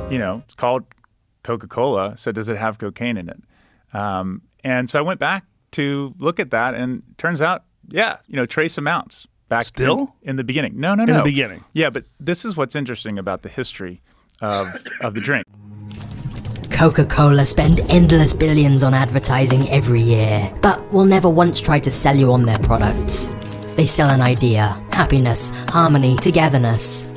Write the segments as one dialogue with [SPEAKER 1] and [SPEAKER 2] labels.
[SPEAKER 1] it's called Coca-Cola, so does it have cocaine in it? And so I went back to look at that, and it turns out, trace amounts back
[SPEAKER 2] still
[SPEAKER 1] in the beginning. No.
[SPEAKER 2] In the beginning.
[SPEAKER 1] Yeah, but this is what's interesting about the history of the drink.
[SPEAKER 3] Coca-Cola spend endless billions on advertising every year, but will never once try to sell you on their products. They sell an idea, happiness, harmony, togetherness.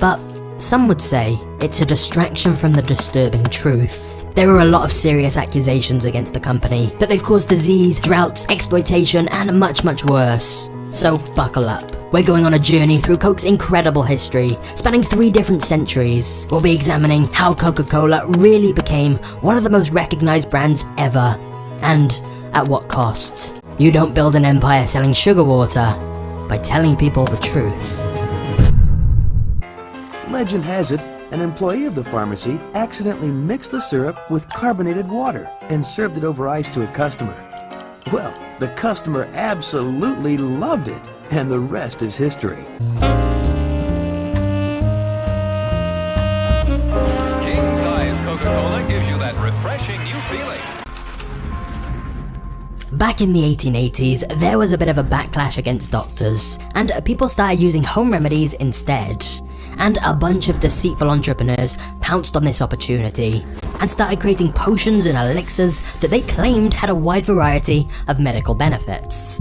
[SPEAKER 3] But some would say it's a distraction from the disturbing truth. There are a lot of serious accusations against the company, that they've caused disease, droughts, exploitation, and much, much worse. So buckle up. We're going on a journey through Coke's incredible history, spanning 3 different centuries. We'll be examining how Coca-Cola really became one of the most recognized brands ever, and at what cost. You don't build an empire selling sugar water by telling people the truth.
[SPEAKER 4] Legend has it, an employee of the pharmacy accidentally mixed the syrup with carbonated water and served it over ice to a customer. Well, the customer absolutely loved it, and the rest is history.
[SPEAKER 5] King-size Coca-Cola gives you that refreshing new feeling.
[SPEAKER 3] Back in the 1880s, there was a bit of a backlash against doctors, and people started using home remedies instead. And a bunch of deceitful entrepreneurs pounced on this opportunity and started creating potions and elixirs that they claimed had a wide variety of medical benefits.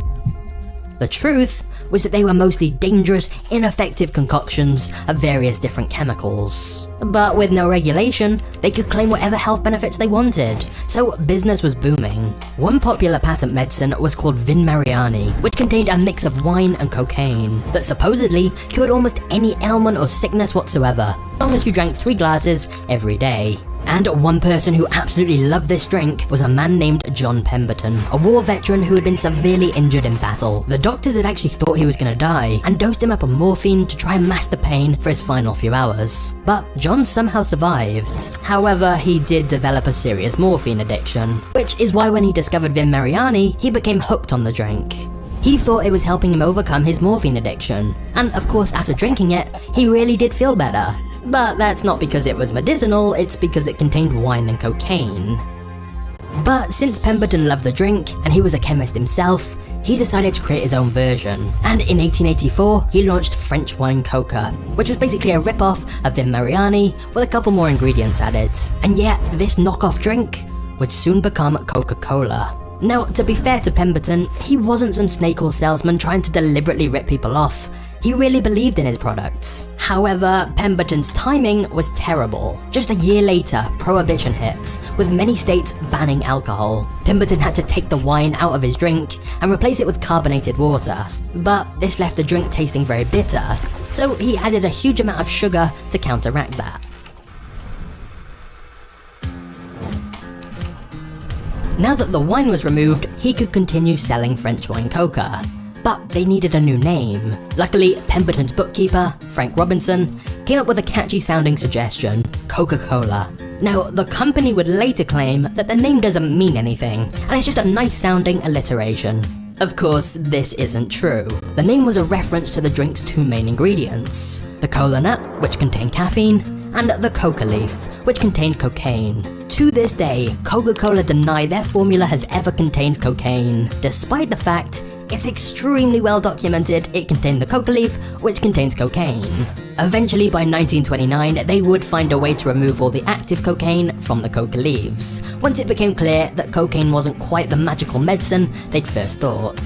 [SPEAKER 3] The truth was that they were mostly dangerous, ineffective concoctions of various different chemicals. But with no regulation, they could claim whatever health benefits they wanted, so business was booming. One popular patent medicine was called Vin Mariani, which contained a mix of wine and cocaine that supposedly cured almost any ailment or sickness whatsoever, as long as you drank 3 glasses every day. And one person who absolutely loved this drink was a man named John Pemberton, a war veteran who had been severely injured in battle. The doctors had actually thought he was going to die and dosed him up on morphine to try and mask the pain for his final few hours. But John somehow survived. However, he did develop a serious morphine addiction, which is why when he discovered Vin Mariani, he became hooked on the drink. He thought it was helping him overcome his morphine addiction, and of course after drinking it, he really did feel better. But that's not because it was medicinal, it's because it contained wine and cocaine. But since Pemberton loved the drink, and he was a chemist himself, he decided to create his own version. And in 1884, he launched French wine coca, which was basically a rip-off of Vin Mariani with a couple more ingredients added. And yet, this knockoff drink would soon become Coca-Cola. Now, to be fair to Pemberton, he wasn't some snake oil salesman trying to deliberately rip people off. He really believed in his products. However, Pemberton's timing was terrible. Just a year later, Prohibition hit, with many states banning alcohol. Pemberton had to take the wine out of his drink and replace it with carbonated water. But this left the drink tasting very bitter, so he added a huge amount of sugar to counteract that. Now that the wine was removed, he could continue selling French wine coca. But they needed a new name. Luckily, Pemberton's bookkeeper, Frank Robinson, came up with a catchy sounding suggestion, Coca-Cola. Now, the company would later claim that the name doesn't mean anything, and it's just a nice sounding alliteration. Of course, this isn't true. The name was a reference to the drink's 2 main ingredients, the cola nut, which contained caffeine, and the coca leaf, which contained cocaine. To this day, Coca-Cola deny their formula has ever contained cocaine, despite the fact it's extremely well documented it contained the coca leaf, which contains cocaine. Eventually, by 1929, they would find a way to remove all the active cocaine from the coca leaves, once it became clear that cocaine wasn't quite the magical medicine they'd first thought.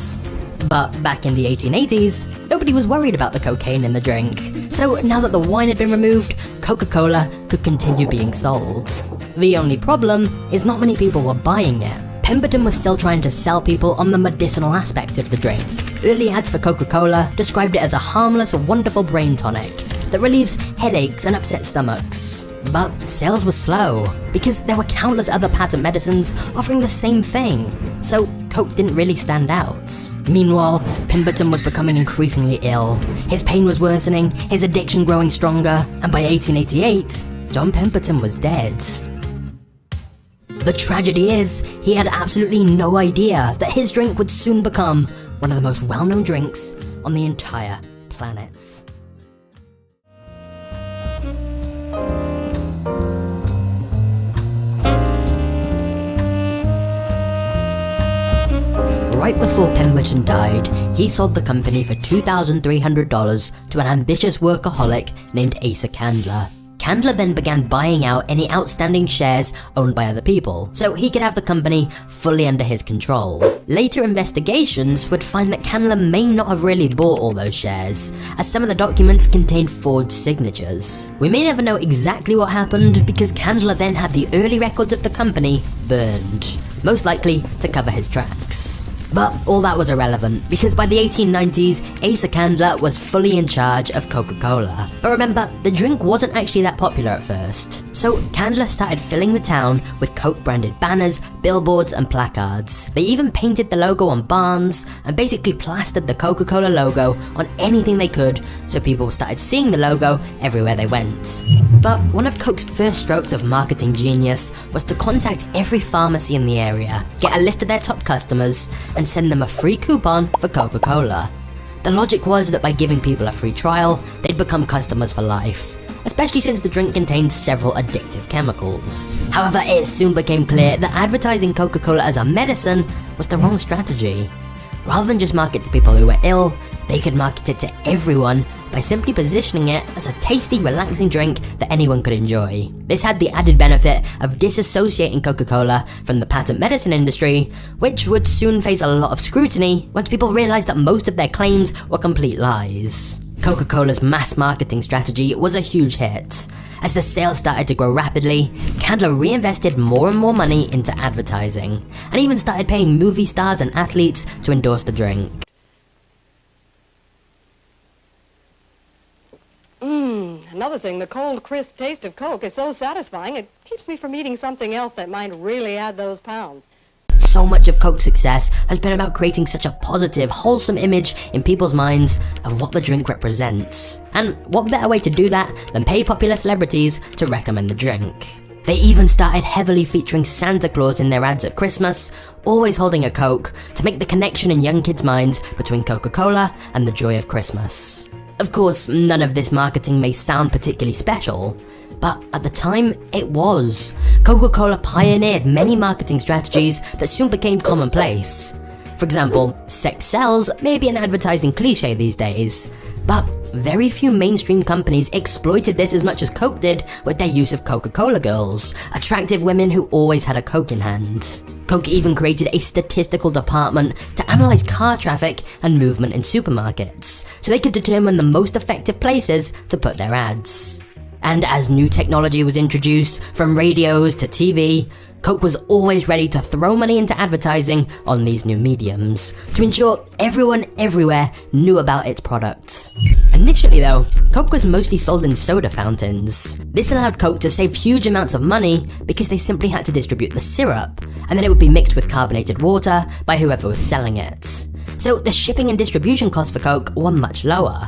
[SPEAKER 3] But back in the 1880s, nobody was worried about the cocaine in the drink, so now that the wine had been removed, Coca-Cola could continue being sold. The only problem is not many people were buying it. Pemberton was still trying to sell people on the medicinal aspect of the drink. Early ads for Coca-Cola described it as a harmless, wonderful brain tonic that relieves headaches and upset stomachs. But sales were slow, because there were countless other patent medicines offering the same thing, so Coke didn't really stand out. Meanwhile, Pemberton was becoming increasingly ill. His pain was worsening, his addiction growing stronger, and by 1888, John Pemberton was dead. The tragedy is, he had absolutely no idea that his drink would soon become one of the most well-known drinks on the entire planet. right before Pemberton died, he sold the company for $2,300 to an ambitious workaholic named Asa Candler. Candler then began buying out any outstanding shares owned by other people, so he could have the company fully under his control. Later investigations would find that Candler may not have really bought all those shares, as some of the documents contained forged signatures. We may never know exactly what happened because Candler then had the early records of the company burned, most likely to cover his tracks. But all that was irrelevant, because by the 1890s, Asa Candler was fully in charge of Coca-Cola. But remember, the drink wasn't actually that popular at first. So Candler started filling the town with Coke-branded banners, billboards, and placards. They even painted the logo on barns, and basically plastered the Coca-Cola logo on anything they could, so people started seeing the logo everywhere they went. But one of Coke's first strokes of marketing genius was to contact every pharmacy in the area, get a list of their top customers, and send them a free coupon for Coca-Cola. The logic was that by giving people a free trial, they'd become customers for life, especially since the drink contained several addictive chemicals. However, it soon became clear that advertising Coca-Cola as a medicine was the wrong strategy. Rather than just market to people who were ill, they could market it to everyone by simply positioning it as a tasty, relaxing drink that anyone could enjoy. This had the added benefit of disassociating Coca-Cola from the patent medicine industry, which would soon face a lot of scrutiny once people realized that most of their claims were complete lies. Coca-Cola's mass marketing strategy was a huge hit. As the sales started to grow rapidly, Candler reinvested more and more money into advertising, and even started paying movie stars and athletes to endorse the drink.
[SPEAKER 2] Another thing, the cold, crisp taste of Coke is so satisfying, it keeps me from eating something else that might really add those pounds.
[SPEAKER 3] So much of Coke's success has been about creating such a positive, wholesome image in people's minds of what the drink represents. And what better way to do that than pay popular celebrities to recommend the drink? They even started heavily featuring Santa Claus in their ads at Christmas, always holding a Coke, to make the connection in young kids' minds between Coca-Cola and the joy of Christmas. Of course, none of this marketing may sound particularly special, but at the time, it was. Coca-Cola pioneered many marketing strategies that soon became commonplace. For example, sex sells may be an advertising cliche these days, but very few mainstream companies exploited this as much as Coke did with their use of Coca-Cola girls, attractive women who always had a Coke in hand. Coke even created a statistical department to analyze car traffic and movement in supermarkets, so they could determine the most effective places to put their ads. And as new technology was introduced, from radios to TV, Coke was always ready to throw money into advertising on these new mediums, to ensure everyone everywhere knew about its products. Initially though, Coke was mostly sold in soda fountains. This allowed Coke to save huge amounts of money because they simply had to distribute the syrup, and then it would be mixed with carbonated water by whoever was selling it. So the shipping and distribution costs for Coke were much lower.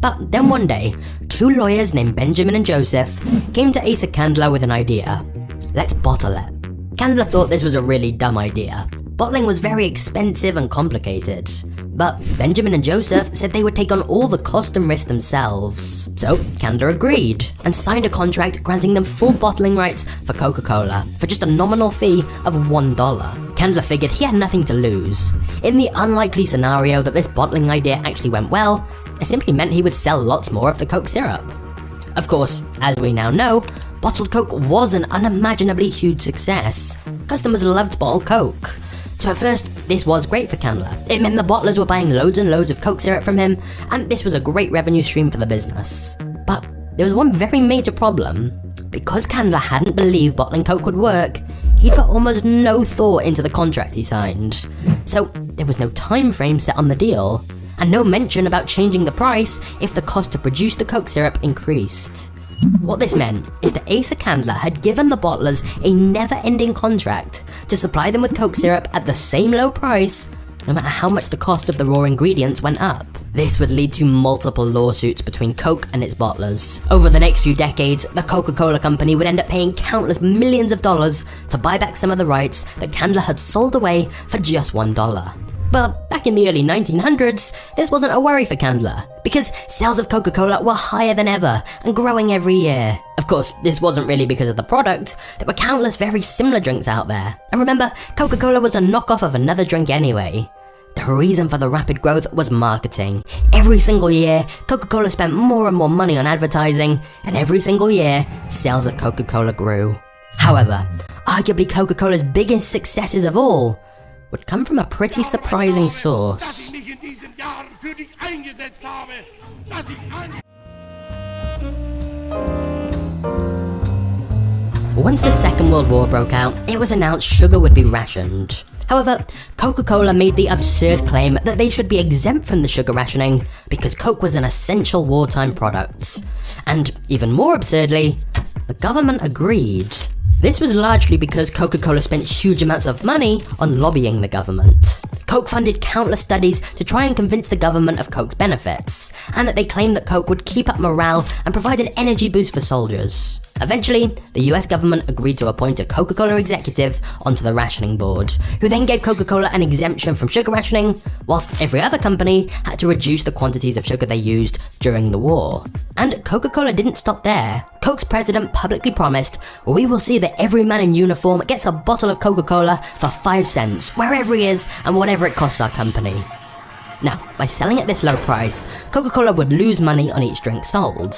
[SPEAKER 3] But then one day, two lawyers named Benjamin and Joseph came to Asa Candler with an idea. Let's bottle it. Candler thought this was a really dumb idea. Bottling was very expensive and complicated. But Benjamin and Joseph said they would take on all the cost and risk themselves. So Candler agreed and signed a contract granting them full bottling rights for Coca-Cola for just a nominal fee of $1. Candler figured he had nothing to lose. In the unlikely scenario that this bottling idea actually went well, it simply meant he would sell lots more of the Coke syrup. Of course, as we now know, bottled Coke was an unimaginably huge success. Customers loved bottled Coke. So at first, this was great for Candler. It meant the bottlers were buying loads and loads of Coke syrup from him, and this was a great revenue stream for the business. But there was one very major problem. Because Candler hadn't believed bottling Coke would work, he put almost no thought into the contract he signed. So there was no time frame set on the deal, and no mention about changing the price if the cost to produce the Coke syrup increased. What this meant is that Asa Candler had given the bottlers a never-ending contract to supply them with Coke syrup at the same low price, no matter how much the cost of the raw ingredients went up. This would lead to multiple lawsuits between Coke and its bottlers. Over the next few decades, the Coca-Cola company would end up paying countless millions of dollars to buy back some of the rights that Candler had sold away for just $1. But back in the early 1900s, this wasn't a worry for Candler, because sales of Coca-Cola were higher than ever and growing every year. Of course, this wasn't really because of the product. There were countless very similar drinks out there. And remember, Coca-Cola was a knockoff of another drink anyway. The reason for the rapid growth was marketing. Every single year, Coca-Cola spent more and more money on advertising, and every single year, sales of Coca-Cola grew. However, arguably Coca-Cola's biggest successes of all would come from a pretty surprising source. Once the Second World War broke out, it was announced sugar would be rationed. However, Coca-Cola made the absurd claim that they should be exempt from the sugar rationing because Coke was an essential wartime product. And even more absurdly, the government agreed. This was largely because Coca-Cola spent huge amounts of money on lobbying the government. Coke funded countless studies to try and convince the government of Coke's benefits, and they claimed that Coke would keep up morale and provide an energy boost for soldiers. Eventually, the US government agreed to appoint a Coca-Cola executive onto the rationing board, who then gave Coca-Cola an exemption from sugar rationing, whilst every other company had to reduce the quantities of sugar they used during the war. And Coca-Cola didn't stop there. Coke's president publicly promised, "We will see that every man in uniform gets a bottle of Coca-Cola for 5 cents, wherever he is and whatever it costs our company." Now, by selling at this low price, Coca-Cola would lose money on each drink sold.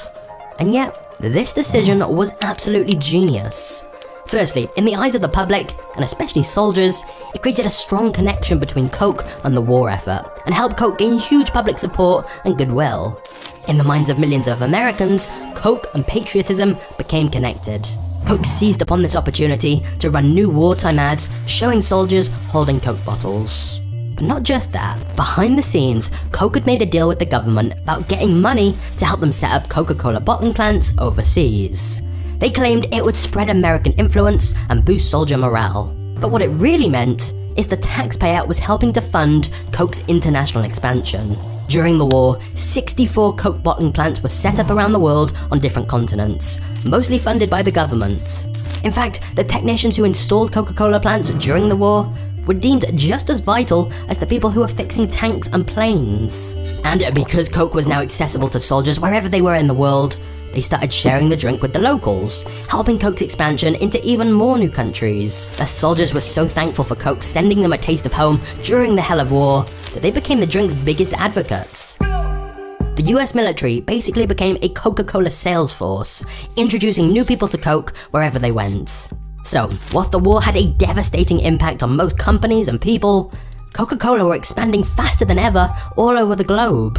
[SPEAKER 3] And yet, this decision was absolutely genius. Firstly, in the eyes of the public, and especially soldiers, it created a strong connection between Coke and the war effort, and helped Coke gain huge public support and goodwill. In the minds of millions of Americans, Coke and patriotism became connected. Coke seized upon this opportunity to run new wartime ads showing soldiers holding Coke bottles. But not just that, behind the scenes, Coke had made a deal with the government about getting money to help them set up Coca-Cola bottling plants overseas. They claimed it would spread American influence and boost soldier morale. But what it really meant is the taxpayer was helping to fund Coke's international expansion. During the war, 64 Coke bottling plants were set up around the world on different continents, mostly funded by the government. In fact, the technicians who installed Coca-Cola plants during the war were deemed just as vital as the people who were fixing tanks and planes. And because Coke was now accessible to soldiers wherever they were in the world, they started sharing the drink with the locals, helping Coke's expansion into even more new countries. The soldiers were so thankful for Coke sending them a taste of home during the hell of war that they became the drink's biggest advocates. The US military basically became a Coca-Cola sales force, introducing new people to Coke wherever they went. So, whilst the war had a devastating impact on most companies and people, Coca-Cola were expanding faster than ever all over the globe.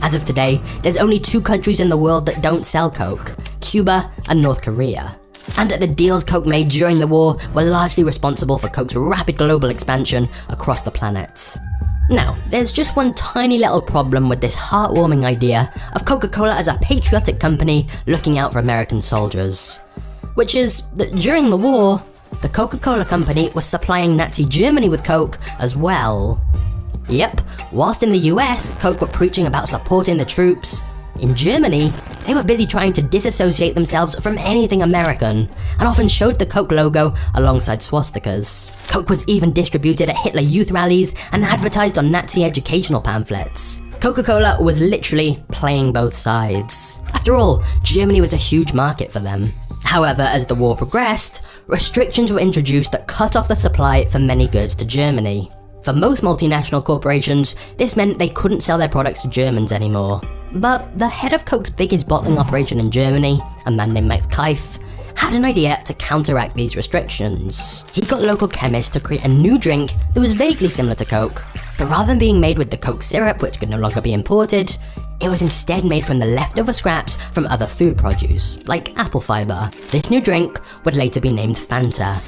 [SPEAKER 3] As of today, there's only 2 countries in the world that don't sell Coke, Cuba and North Korea. And the deals Coke made during the war were largely responsible for Coke's rapid global expansion across the planet. Now, there's just one tiny little problem with this heartwarming idea of Coca-Cola as a patriotic company looking out for American soldiers. Which is that during the war, the Coca-Cola company was supplying Nazi Germany with Coke as well. Yep, whilst in the US, Coke were preaching about supporting the troops, in Germany, they were busy trying to disassociate themselves from anything American, and often showed the Coke logo alongside swastikas. Coke was even distributed at Hitler youth rallies and advertised on Nazi educational pamphlets. Coca-Cola was literally playing both sides. After all, Germany was a huge market for them. However, as the war progressed, restrictions were introduced that cut off the supply for many goods to Germany. For most multinational corporations, this meant they couldn't sell their products to Germans anymore. But the head of Coke's biggest bottling operation in Germany, a man named Max Keif, had an idea to counteract these restrictions. He got local chemists to create a new drink that was vaguely similar to Coke, but rather than being made with the Coke syrup, which could no longer be imported, it was instead made from the leftover scraps from other food produce, like apple fiber. This new drink would later be named Fanta.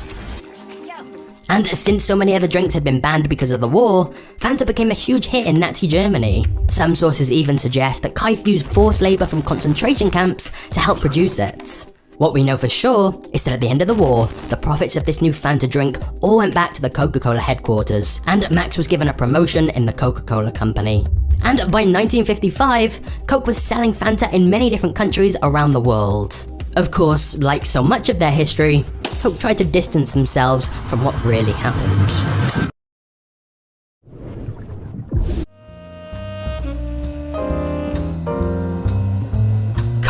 [SPEAKER 3] And since so many other drinks had been banned because of the war, Fanta became a huge hit in Nazi Germany. Some sources even suggest that Keif used forced labour from concentration camps to help produce it. What we know for sure is that at the end of the war, the profits of this new Fanta drink all went back to the Coca-Cola headquarters, and Max was given a promotion in the Coca-Cola company. And by 1955, Coke was selling Fanta in many different countries around the world. Of course, like so much of their history, Coke tried to distance themselves from what really happened.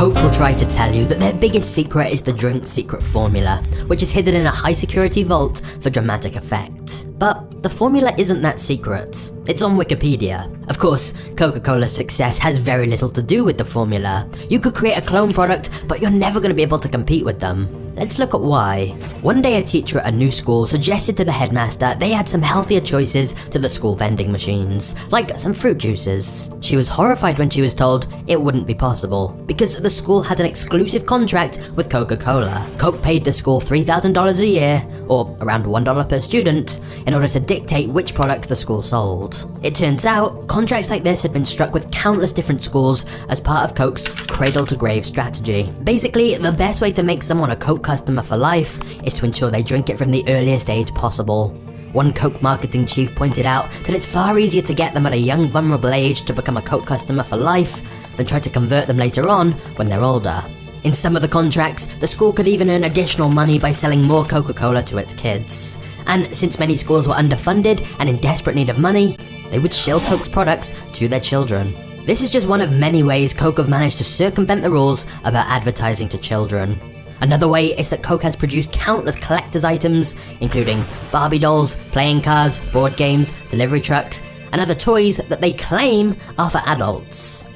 [SPEAKER 3] Coke will try to tell you that their biggest secret is the drink's secret formula, which is hidden in a high-security vault for dramatic effect. But the formula isn't that secret. It's on Wikipedia. Of course, Coca-Cola's success has very little to do with the formula. You could create a clone product, but you're never going to be able to compete with them. Let's look at why. One day a teacher at a new school suggested to the headmaster they add some healthier choices to the school vending machines, like some fruit juices. She was horrified when she was told it wouldn't be possible, because the school had an exclusive contract with Coca-Cola. Coke paid the school $3,000 a year, or around $1 per student, in order to dictate which product the school sold. It turns out, contracts like this had been struck with countless different schools as part of Coke's cradle-to-grave strategy. Basically, the best way to make someone a Coke customer for life is to ensure they drink it from the earliest age possible. One Coke marketing chief pointed out that it's far easier to get them at a young, vulnerable age to become a Coke customer for life than try to convert them later on when they're older. In some of the contracts, the school could even earn additional money by selling more Coca-Cola to its kids. And since many schools were underfunded and in desperate need of money, they would shill Coke's products to their children. This is just one of many ways Coke have managed to circumvent the rules about advertising to children. Another way is that Coke has produced countless collector's items, including Barbie dolls, playing cars, board games, delivery trucks, and other toys that they claim are for adults.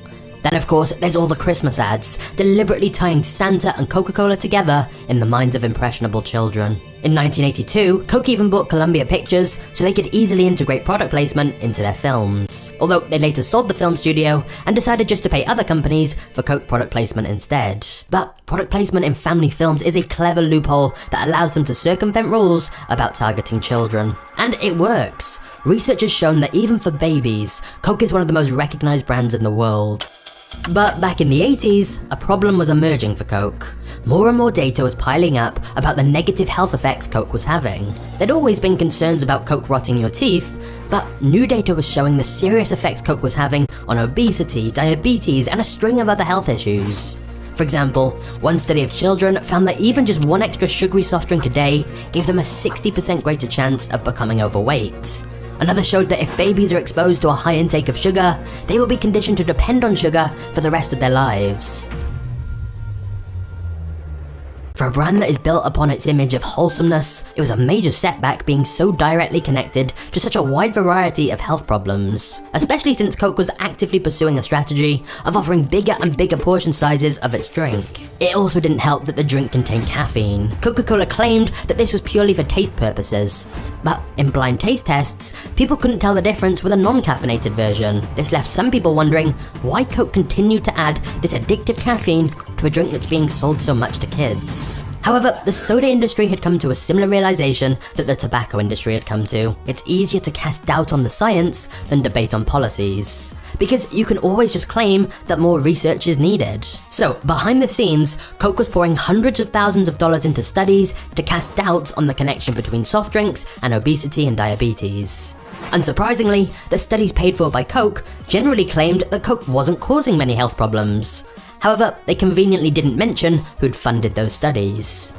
[SPEAKER 3] Then of course, there's all the Christmas ads, deliberately tying Santa and Coca-Cola together in the minds of impressionable children. In 1982, Coke even bought Columbia Pictures so they could easily integrate product placement into their films. Although they later sold the film studio and decided just to pay other companies for Coke product placement instead. But product placement in family films is a clever loophole that allows them to circumvent rules about targeting children. And it works. Research has shown that even for babies, Coke is one of the most recognized brands in the world. But back in the 80s, a problem was emerging for Coke. More and more data was piling up about the negative health effects Coke was having. There'd always been concerns about Coke rotting your teeth, but new data was showing the serious effects Coke was having on obesity, diabetes, and a string of other health issues. For example, one study of children found that even just one extra sugary soft drink a day gave them a 60% greater chance of becoming overweight. Another showed that if babies are exposed to a high intake of sugar, they will be conditioned to depend on sugar for the rest of their lives. For a brand that is built upon its image of wholesomeness, it was a major setback being so directly connected to such a wide variety of health problems, especially since Coke was actively pursuing a strategy of offering bigger and bigger portion sizes of its drink. It also didn't help that the drink contained caffeine. Coca-Cola claimed that this was purely for taste purposes, but in blind taste tests, people couldn't tell the difference with a non-caffeinated version. This left some people wondering why Coke continued to add this addictive caffeine to a drink that's being sold so much to kids. However, the soda industry had come to a similar realization that the tobacco industry had come to. It's easier to cast doubt on the science than debate on policies, because you can always just claim that more research is needed. So, behind the scenes, Coke was pouring hundreds of thousands of dollars into studies to cast doubt on the connection between soft drinks and obesity and diabetes. Unsurprisingly, the studies paid for by Coke generally claimed that Coke wasn't causing many health problems. However, they conveniently didn't mention who'd funded those studies.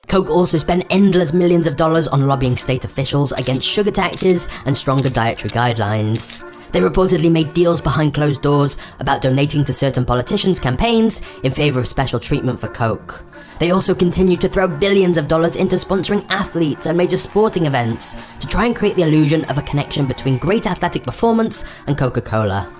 [SPEAKER 3] Coke also spent endless millions of dollars on lobbying state officials against sugar taxes and stronger dietary guidelines. They reportedly made deals behind closed doors about donating to certain politicians' campaigns in favor of special treatment for Coke. They also continued to throw billions of dollars into sponsoring athletes and major sporting events to try and create the illusion of a connection between great athletic performance and Coca-Cola.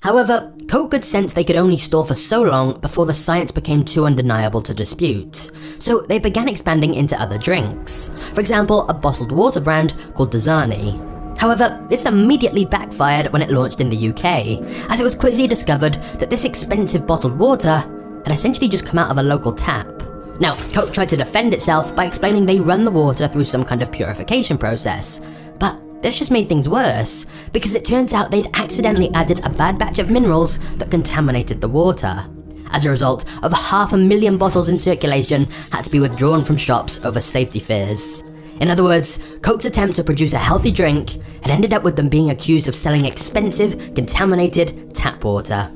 [SPEAKER 3] However, Coke could sense they could only stall for so long before the science became too undeniable to dispute, so they began expanding into other drinks. For example, a bottled water brand called Dasani. However, this immediately backfired when it launched in the UK, as it was quickly discovered that this expensive bottled water had essentially just come out of a local tap. Now, Coke tried to defend itself by explaining they run the water through some kind of purification process, but this just made things worse, because it turns out they'd accidentally added a bad batch of minerals that contaminated the water. As a result, over 500,000 bottles in circulation had to be withdrawn from shops over safety fears. In other words, Coke's attempt to produce a healthy drink had ended up with them being accused of selling expensive, contaminated tap water.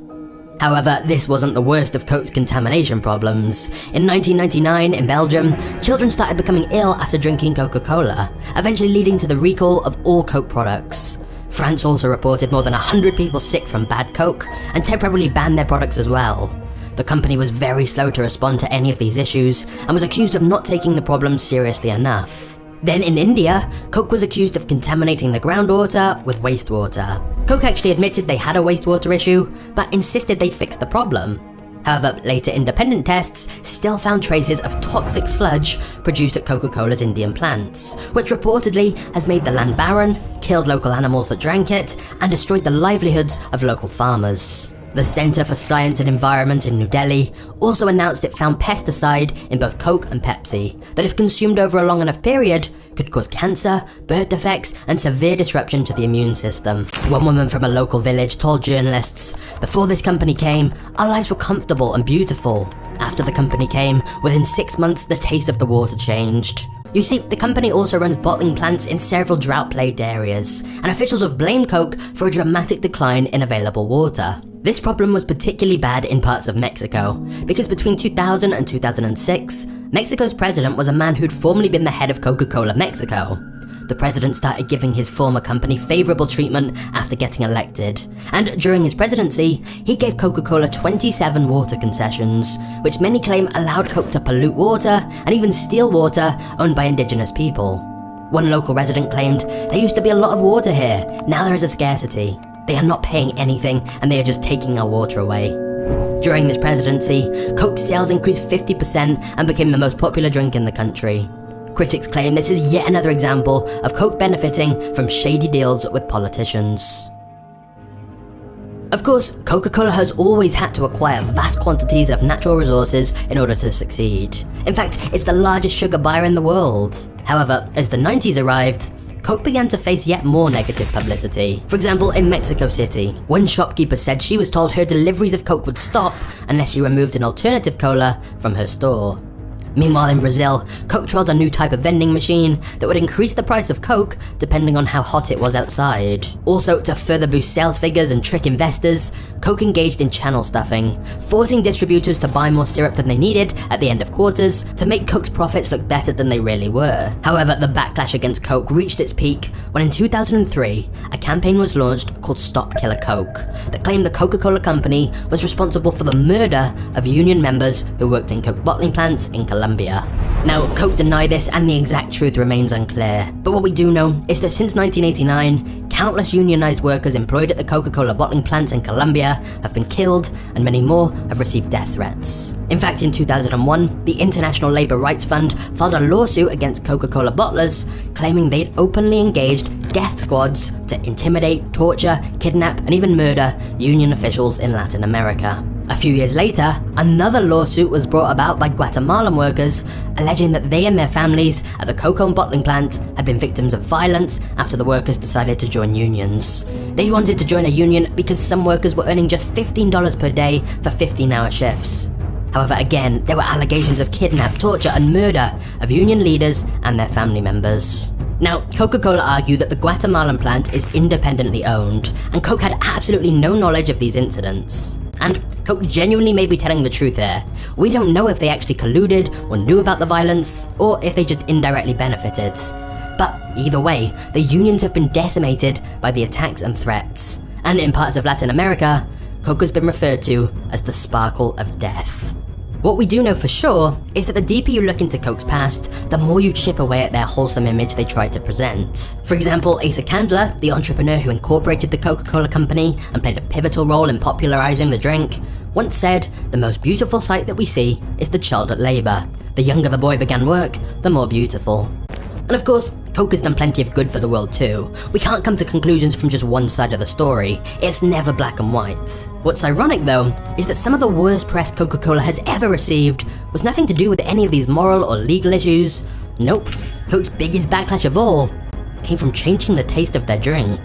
[SPEAKER 3] However, this wasn't the worst of Coke's contamination problems. In 1999, in Belgium, children started becoming ill after drinking Coca-Cola, eventually leading to the recall of all Coke products. France also reported more than 100 people sick from bad Coke and temporarily banned their products as well. The company was very slow to respond to any of these issues and was accused of not taking the problem seriously enough. Then in India, Coke was accused of contaminating the groundwater with wastewater. Coke actually admitted they had a wastewater issue, but insisted they'd fix the problem. However, later independent tests still found traces of toxic sludge produced at Coca-Cola's Indian plants, which reportedly has made the land barren, killed local animals that drank it, and destroyed the livelihoods of local farmers. The Center for Science and Environment in New Delhi also announced it found pesticide in both Coke and Pepsi that, if consumed over a long enough period, could cause cancer, birth defects, and severe disruption to the immune system. One woman from a local village told journalists, "Before this company came, our lives were comfortable and beautiful. After the company came, within 6 months the taste of the water changed." You see, the company also runs bottling plants in several drought-plagued areas, and officials have blamed Coke for a dramatic decline in available water. This problem was particularly bad in parts of Mexico, because between 2000 and 2006, Mexico's president was a man who'd formerly been the head of Coca-Cola Mexico. The president started giving his former company favorable treatment after getting elected, and during his presidency, he gave Coca-Cola 27 water concessions, which many claim allowed Coke to pollute water and even steal water owned by indigenous people. One local resident claimed, "There used to be a lot of water here, now there is a scarcity. They are not paying anything and they are just taking our water away." During this presidency, Coke sales increased 50% and became the most popular drink in the country. Critics claim this is yet another example of Coke benefiting from shady deals with politicians. Of course, Coca-Cola has always had to acquire vast quantities of natural resources in order to succeed. In fact, it's the largest sugar buyer in the world. However, as the 90s arrived, Coke began to face yet more negative publicity. For example, in Mexico City, one shopkeeper said she was told her deliveries of Coke would stop unless she removed an alternative cola from her store. Meanwhile, in Brazil, Coke trialed a new type of vending machine that would increase the price of Coke depending on how hot it was outside. Also, to further boost sales figures and trick investors, Coke engaged in channel stuffing, forcing distributors to buy more syrup than they needed at the end of quarters to make Coke's profits look better than they really were. However, the backlash against Coke reached its peak when in 2003, a campaign was launched called Stop Killer Coke that claimed the Coca-Cola company was responsible for the murder of union members who worked in Coke bottling plants in Colombia. Now, Coke deny this and the exact truth remains unclear, but what we do know is that since 1989, countless unionized workers employed at the Coca-Cola bottling plants in Colombia have been killed and many more have received death threats. In fact, in 2001, the International Labour Rights Fund filed a lawsuit against Coca-Cola bottlers, claiming they'd openly engaged death squads to intimidate, torture, kidnap, and even murder union officials in Latin America. A few years later, another lawsuit was brought about by Guatemalan workers, alleging that they and their families at the Coca bottling plant had been victims of violence after the workers decided to join unions. They wanted to join a union because some workers were earning just $15 per day for 15-hour shifts. However, again, there were allegations of kidnap, torture, and murder of union leaders and their family members. Now, Coca-Cola argued that the Guatemalan plant is independently owned, and Coke had absolutely no knowledge of these incidents. And Coke genuinely may be telling the truth here. We don't know if they actually colluded or knew about the violence, or if they just indirectly benefited. But either way, the unions have been decimated by the attacks and threats. And in parts of Latin America, Coke has been referred to as the sparkle of death. What we do know for sure is that the deeper you look into Coke's past, the more you chip away at their wholesome image they tried to present. For example, Asa Candler, the entrepreneur who incorporated the Coca-Cola company and played a pivotal role in popularizing the drink, once said, "The most beautiful sight that we see is the child at labor. The younger the boy began work, the more beautiful." And of course, Coke has done plenty of good for the world too. We can't come to conclusions from just one side of the story. It's never black and white. What's ironic though, is that some of the worst press Coca-Cola has ever received was nothing to do with any of these moral or legal issues. Nope, Coke's biggest backlash of all came from changing the taste of their drink.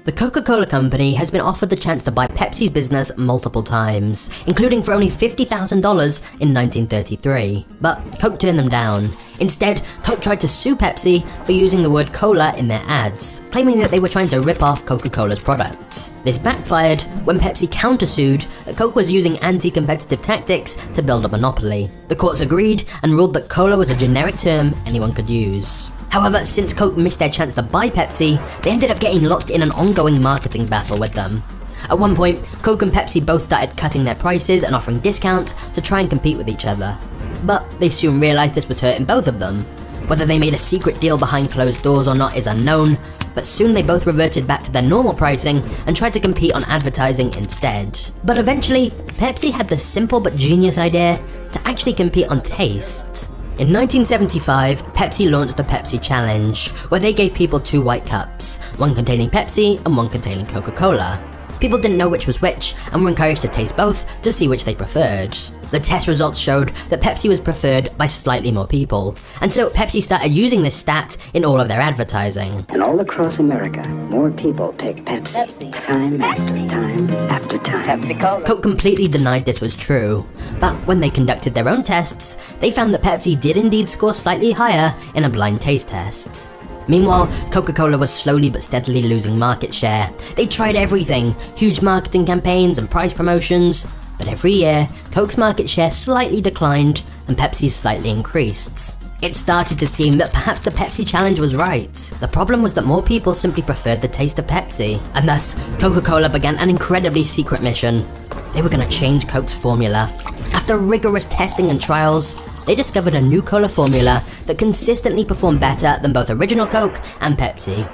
[SPEAKER 3] The Coca-Cola company has been offered the chance to buy Pepsi's business multiple times, including for only $50,000 in 1933. But Coke turned them down. Instead, Coke tried to sue Pepsi for using the word cola in their ads, claiming that they were trying to rip off Coca-Cola's products. This backfired when Pepsi countersued that Coke was using anti-competitive tactics to build a monopoly. The courts agreed and ruled that cola was a generic term anyone could use. However, since Coke missed their chance to buy Pepsi, they ended up getting locked in an ongoing marketing battle with them. At one point, Coke and Pepsi both started cutting their prices and offering discounts to try and compete with each other. But they soon realised this was hurting both of them. Whether they made a secret deal behind closed doors or not is unknown, but soon they both reverted back to their normal pricing and tried to compete on advertising instead. But eventually, Pepsi had the simple but genius idea to actually compete on taste. In 1975, Pepsi launched the Pepsi Challenge, where they gave people 2 white cups, one containing Pepsi and one containing Coca-Cola. People didn't know which was which and were encouraged to taste both to see which they preferred. The test results showed that Pepsi was preferred by slightly more people, and so Pepsi started using this stat in all of their advertising.
[SPEAKER 6] And all across America, more people pick Pepsi. Time after time after time. Pepsi-Cola.
[SPEAKER 3] Coke completely denied this was true, but when they conducted their own tests, they found that Pepsi did indeed score slightly higher in a blind taste test. Meanwhile, Coca-Cola was slowly but steadily losing market share. They tried everything, huge marketing campaigns and price promotions, but every year, Coke's market share slightly declined and Pepsi's slightly increased. It started to seem that perhaps the Pepsi challenge was right. The problem was that more people simply preferred the taste of Pepsi, and thus, Coca-Cola began an incredibly secret mission. They were going to change Coke's formula. After rigorous testing and trials, they discovered a new cola formula that consistently performed better than both original Coke and Pepsi.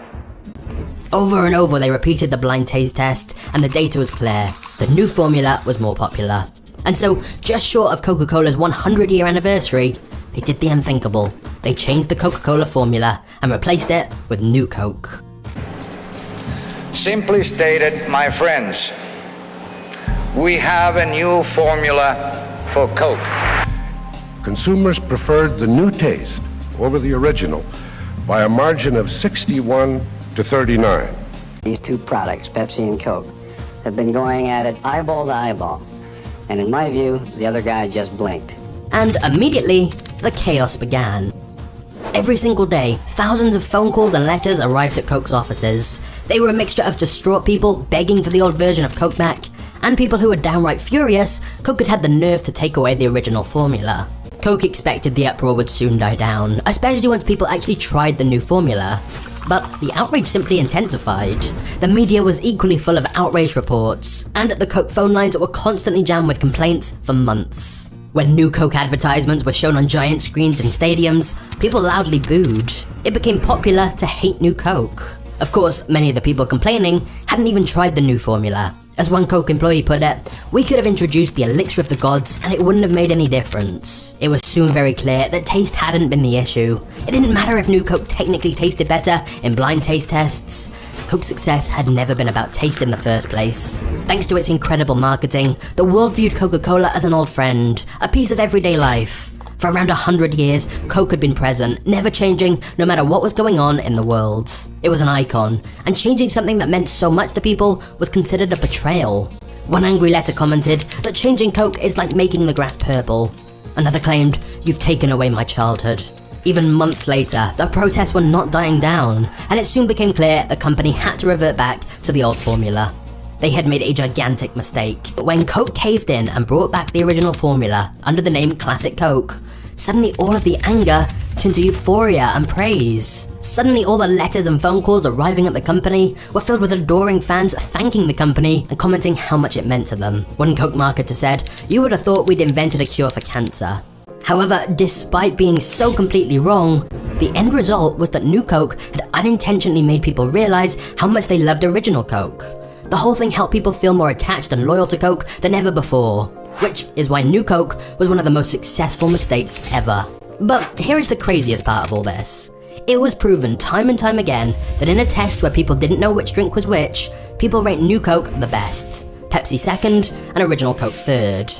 [SPEAKER 3] Over and over they repeated the blind taste test, and the data was clear. The new formula was more popular. And so, just short of Coca-Cola's 100-year anniversary, they did the unthinkable. They changed the Coca-Cola formula and replaced it with New Coke.
[SPEAKER 7] Simply stated, my friends, we have a new formula for Coke.
[SPEAKER 8] Consumers preferred the new taste over the original by a margin of 61 to 39.
[SPEAKER 6] These 2 products, Pepsi and Coke, have been going at it eyeball to eyeball. And in my view, the other guy just blinked.
[SPEAKER 3] And immediately, the chaos began. Every single day, thousands of phone calls and letters arrived at Coke's offices. They were a mixture of distraught people begging for the old version of Coke back, and people who were downright furious Coke had had the nerve to take away the original formula. Coke expected the uproar would soon die down, especially once people actually tried the new formula. But the outrage simply intensified. The media was equally full of outrage reports, and the Coke phone lines were constantly jammed with complaints for months. When new Coke advertisements were shown on giant screens in stadiums, people loudly booed. It became popular to hate new Coke. Of course, many of the people complaining hadn't even tried the new formula. As one Coke employee put it, "We could have introduced the elixir of the gods and it wouldn't have made any difference." It was soon very clear that taste hadn't been the issue. It didn't matter if new Coke technically tasted better in blind taste tests. Coke's success had never been about taste in the first place. Thanks to its incredible marketing, the world viewed Coca-Cola as an old friend, a piece of everyday life. For around 100 years, Coke had been present, never changing no matter what was going on in the world. It was an icon, and changing something that meant so much to people was considered a betrayal. One angry letter commented that changing Coke is like making the grass purple. Another claimed, "You've taken away my childhood." Even months later, the protests were not dying down, and it soon became clear the company had to revert back to the old formula. They had made a gigantic mistake. When Coke caved in and brought back the original formula under the name Classic Coke, suddenly all of the anger turned to euphoria and praise. Suddenly all the letters and phone calls arriving at the company were filled with adoring fans thanking the company and commenting how much it meant to them. One Coke marketer said, "You would have thought we'd invented a cure for cancer." However, despite being so completely wrong, the end result was that New Coke had unintentionally made people realize how much they loved original Coke. The whole thing helped people feel more attached and loyal to Coke than ever before, which is why New Coke was one of the most successful mistakes ever. But here is the craziest part of all this. It was proven time and time again that in a test where people didn't know which drink was which, people rate New Coke the best, Pepsi second, and Original Coke third.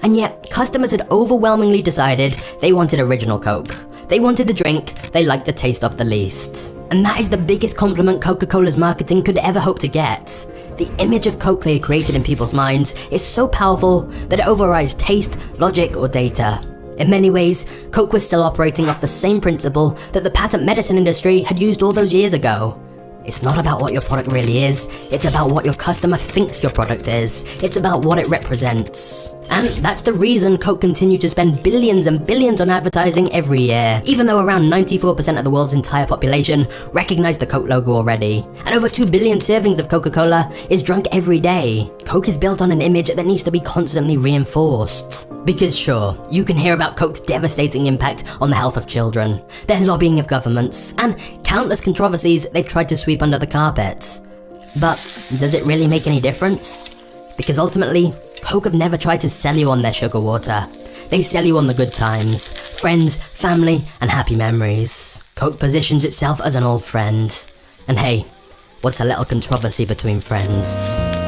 [SPEAKER 3] And yet, customers had overwhelmingly decided they wanted Original Coke. They wanted the drink they liked the taste of the least. And that is the biggest compliment Coca-Cola's marketing could ever hope to get. The image of Coke they had created in people's minds is so powerful that it overrides taste, logic, or data. In many ways, Coke was still operating off the same principle that the patent medicine industry had used all those years ago. It's not about what your product really is, it's about what your customer thinks your product is. It's about what it represents. And that's the reason Coke continued to spend billions and billions on advertising every year, even though around 94% of the world's entire population recognized the Coke logo already. And over 2 billion servings of Coca-Cola is drunk every day. Coke is built on an image that needs to be constantly reinforced. Because sure, you can hear about Coke's devastating impact on the health of children, their lobbying of governments, and countless controversies they've tried to sweep under the carpet. But does it really make any difference? Because ultimately, Coke have never tried to sell you on their sugar water. They sell you on the good times, friends, family, and happy memories. Coke positions itself as an old friend. And hey, what's a little controversy between friends?